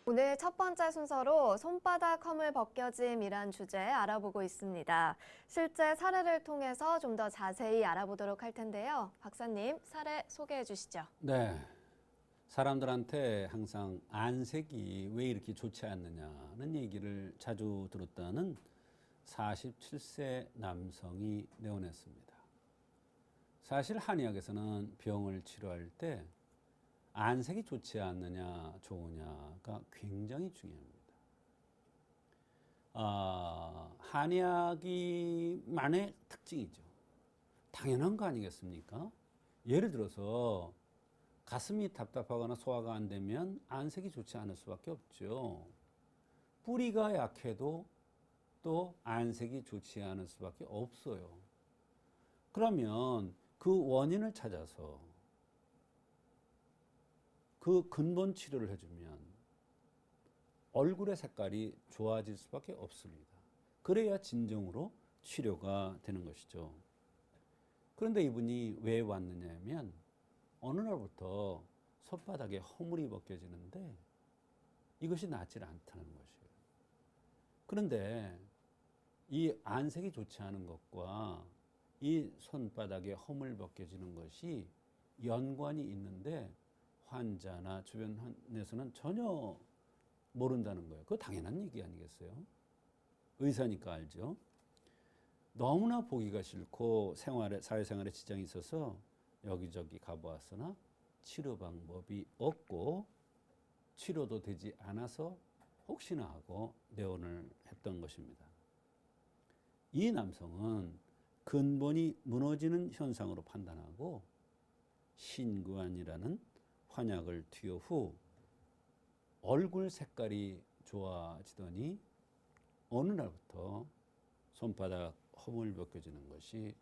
오늘 첫 번째 순서로 손바닥 허물 벗겨짐이란 주제 알아보고 있습니다. 실제 사례를 통해서 좀 더 자세히 알아보도록 할 텐데요. 박사님, 사례 소개해 주시죠. 네. 사람들한테 항상 안색이 왜 이렇게 좋지 않느냐는 얘기를 자주 들었다는 47세 남성이 내원했습니다. 사실 한의학에서는 병을 치료할 때 안색이 좋지 않느냐, 좋으냐가 굉장히 중요합니다. 한의학이만의 특징이죠. 당연한 거 아니겠습니까? 예를 들어서 가슴이 답답하거나 소화가 안 되면 안색이 좋지 않을 수밖에 없죠. 뿌리가 약해도 또 안색이 좋지 않을 수밖에 없어요. 그러면 그 원인을 찾아서 그 근본 치료를 해주면 얼굴의 색깔이 좋아질 수밖에 없습니다. 그래야 진정으로 치료가 되는 것이죠. 그런데 이분이 왜 왔느냐 하면 어느 날부터 손바닥에 허물이 벗겨지는데 이것이 낫지 않다는 것이에요. 그런데 이 안색이 좋지 않은 것과 이 손바닥에 허물 벗겨지는 것이 연관이 있는데 환자나 주변에서는 전혀 모른다는 거예요. 그거 당연한 얘기 아니겠어요? 의사니까 알죠. 너무나 보기가 싫고 사회생활에 지장이 있어서 여기저기 가보았으나 치료 방법이 없고 치료도 되지 않아서 혹시나 하고 내원을 했던 것입니다. 이 남성은 근본이 무너지는 현상으로 판단하고 신구안이라는 환약을 투여 후 얼굴 색깔이 좋아지더니 어느 날부터 손바닥 허물 벗겨지는 것이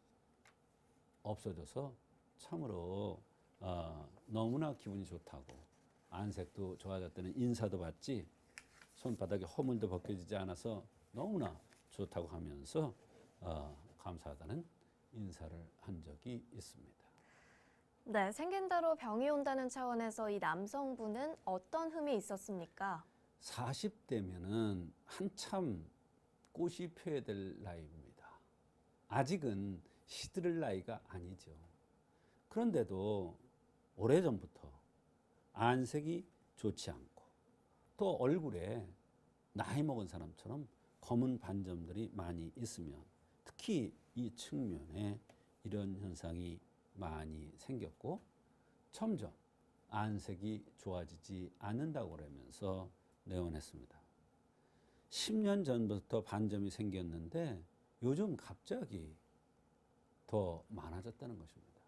없어져서 참으로 너무나 기분이 좋다고, 안색도 좋아졌다는 인사도 받지 손바닥에 허물도 벗겨지지 않아서 너무나 좋다고 하면서 감사하다는 인사를 한 적이 있습니다. 네, 생긴 대로 병이 온다는 차원에서 이 남성분은 어떤 흠이 있었습니까? 40대면은 한참 꽃이 피어야 될 나이입니다. 아직은 시들을 나이가 아니죠. 그런데도 오래전부터 안색이 좋지 않고 또 얼굴에 나이 먹은 사람처럼 검은 반점들이 많이 있으면 특히 이 측면에 이런 현상이 많이 생겼고 점점 안색이 좋아지지 않는다고 그러면서 내원했습니다. 10년 전부터 반점이 생겼는데 요즘 갑자기 더 많아졌다는 것입니다.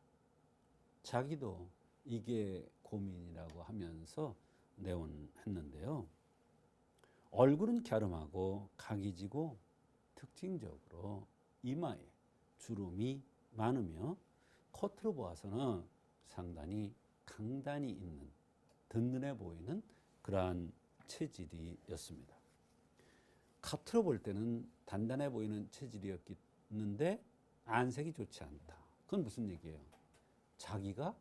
자기도 이게 고민이라고 하면서 내원했는데요. 얼굴은 갸름하고 각이 지고 특징적으로 이마에 주름이 많으며 겉으로 보아서는 상당히 강단이 있는 든든해 보이는 그러한 체질이었습니다. 겉으로 볼 때는 단단해 보이는 체질이었는데 안색이 좋지 않다. 그건 무슨 얘기예요? 자기가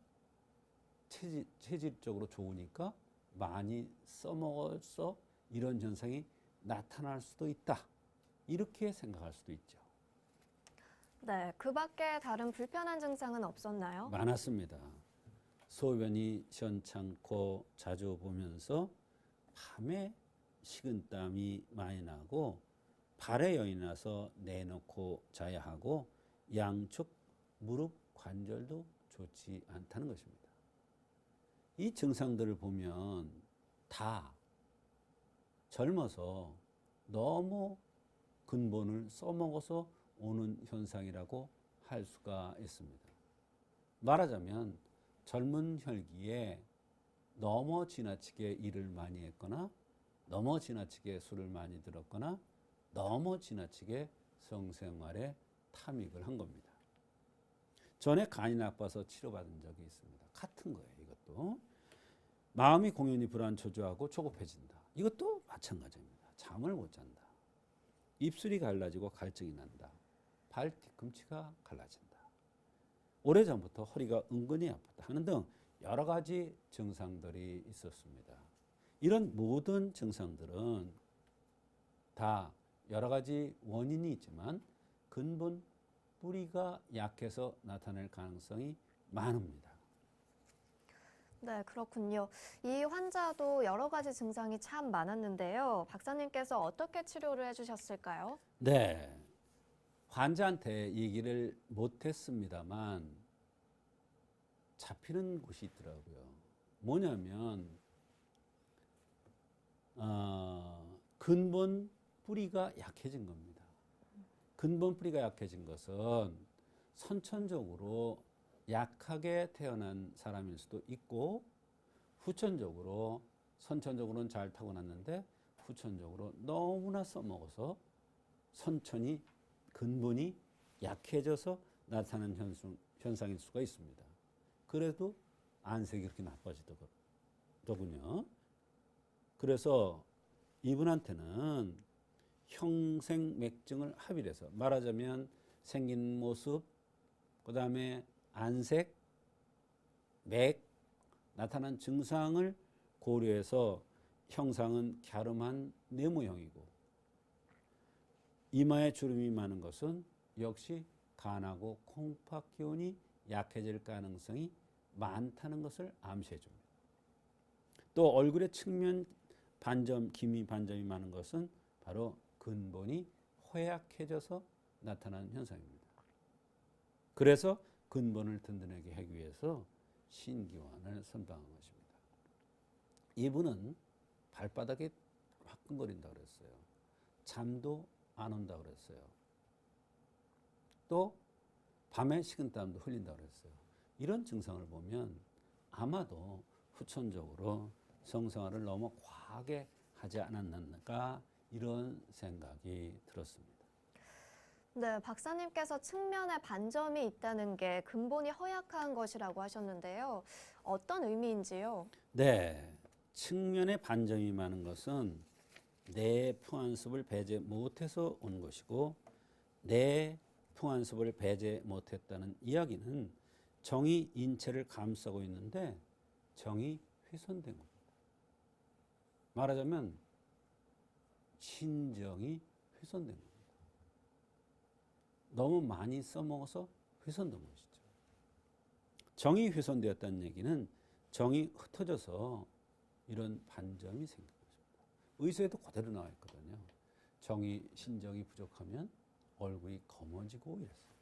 체질적으로 좋으니까 많이 써먹어서 이런 현상이 나타날 수도 있다. 이렇게 생각할 수도 있죠. 네, 그 밖에 다른 불편한 증상은 없었나요? 많았습니다. 소변이 시원찮고 자주 보면서 밤에 식은땀이 많이 나고 발에 여이 나서 내놓고 자야 하고 양쪽 무릎 관절도 좋지 않다는 것입니다. 이 증상들을 보면 다 젊어서 너무 근본을 써먹어서 오는 현상이라고 할 수가 있습니다. 말하자면 젊은 혈기에 너무 지나치게 일을 많이 했거나 너무 지나치게 술을 많이 들었거나 너무 지나치게 성생활에 탐닉을 한 겁니다. 전에 간이 나빠서 치료받은 적이 있습니다. 같은 거예요. 이것도 마음이 공연히 불안초조하고 조급해진다. 이것도 마찬가지입니다. 잠을 못 잔다. 입술이 갈라지고 갈증이 난다. 발 뒤꿈치가 갈라진다. 오래전부터 허리가 은근히 아프다 하는 등 여러 가지 증상들이 있었습니다. 이런 모든 증상들은 다 여러 가지 원인이 있지만 근본 뿌리가 약해서 나타날 가능성이 많습니다. 네, 그렇군요. 이 환자도 여러 가지 증상이 참 많았는데요. 박사님께서 어떻게 치료를 해주셨을까요? 네, 환자한테 얘기를 못했습니다만 잡히는 곳이 있더라고요. 뭐냐면 근본 뿌리가 약해진 겁니다. 근본 뿌리가 약해진 것은 선천적으로 약하게 태어난 사람일 수도 있고 후천적으로 선천적으로는 잘 타고났는데 후천적으로 너무나 써먹어서 선천이 근본이 약해져서 나타나는 현상일 수가 있습니다. 그래도 안색이 그렇게 나빠지더군요. 그래서 이분한테는 형생맥증을 합의해서 말하자면 생긴 모습, 그 다음에 안색, 맥, 나타난 증상을 고려해서 형상은 갸름한 네모형이고 이마에 주름이 많은 것은 역시 간하고 콩팥 기운이 약해질 가능성이 많다는 것을 암시해 줍니다. 또 얼굴에 측면 반점, 기미 반점이 많은 것은 바로 근본이 허약해져서 나타나는 현상입니다. 그래서 근본을 든든하게 하기 위해서 신기환을 선방한 것입니다. 이분은 발바닥에 화끈거린다고 그랬어요. 잠도 안 온다고 그랬어요. 또 밤에 식은땀도 흘린다고 그랬어요. 이런 증상을 보면 아마도 후천적으로 성생활을 너무 과하게 하지 않았는가 이런 생각이 들었습니다. 네, 박사님께서 측면에 반점이 있다는 게 근본이 허약한 것이라고 하셨는데요. 어떤 의미인지요? 네, 측면에 반점이 많은 것은 내 풍한습을 배제 못해서 온 것이고 내 풍한습을 배제 못했다는 이야기는 정이 인체를 감싸고 있는데 정이 훼손된 겁니다. 말하자면 신정이 훼손된 겁니다. 너무 많이 써먹어서 훼손된 것이죠. 정이 훼손되었다는 얘기는 정이 흩어져서 이런 반점이 생긴 것입니다. 의사에도 그대로 나와 있거든요. 정이, 신정이 부족하면 얼굴이 검어지고 이랬어요.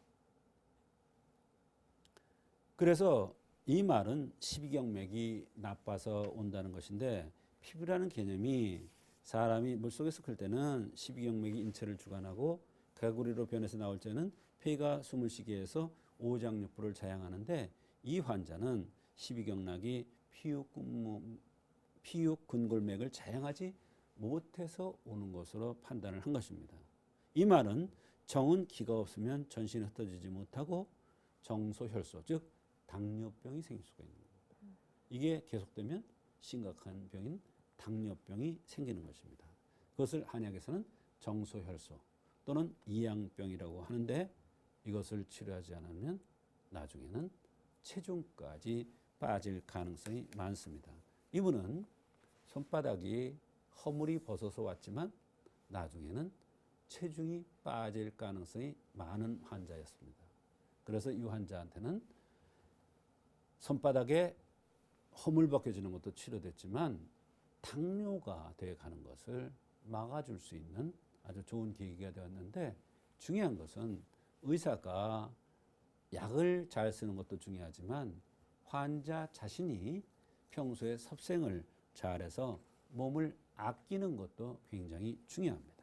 그래서 이 말은 십이경맥이 나빠서 온다는 것인데 피부라는 개념이 사람이 물속에서 클 때는 십이경맥이 인체를 주관하고 개구리로 변해서 나올 때는 폐가 숨을 쉬게 해서 오장육부를 자양하는데 이 환자는 십이경락이 피육 근골맥을 자양하지 못해서 오는 것으로 판단을 한 것입니다. 이 말은 정은 기가 없으면 전신이 흩어지지 못하고 정소혈소 즉 당뇨병이 생길 수가 있는 겁니다. 이게 계속되면 심각한 병인 당뇨병이 생기는 것입니다. 그것을 한약에서는 정소혈소 또는 이양병이라고 하는데 이것을 치료하지 않으면 나중에는 체중까지 빠질 가능성이 많습니다. 이분은 손바닥이 허물이 벗어서 왔지만 나중에는 체중이 빠질 가능성이 많은 환자였습니다. 그래서 이 환자한테는 손바닥에 허물 벗겨지는 것도 치료됐지만 당뇨가 돼 가는 것을 막아줄 수 있는 아주 좋은 계기가 되었는데 중요한 것은 의사가 약을 잘 쓰는 것도 중요하지만 환자 자신이 평소에 섭생을 잘해서 몸을 아끼는 것도 굉장히 중요합니다.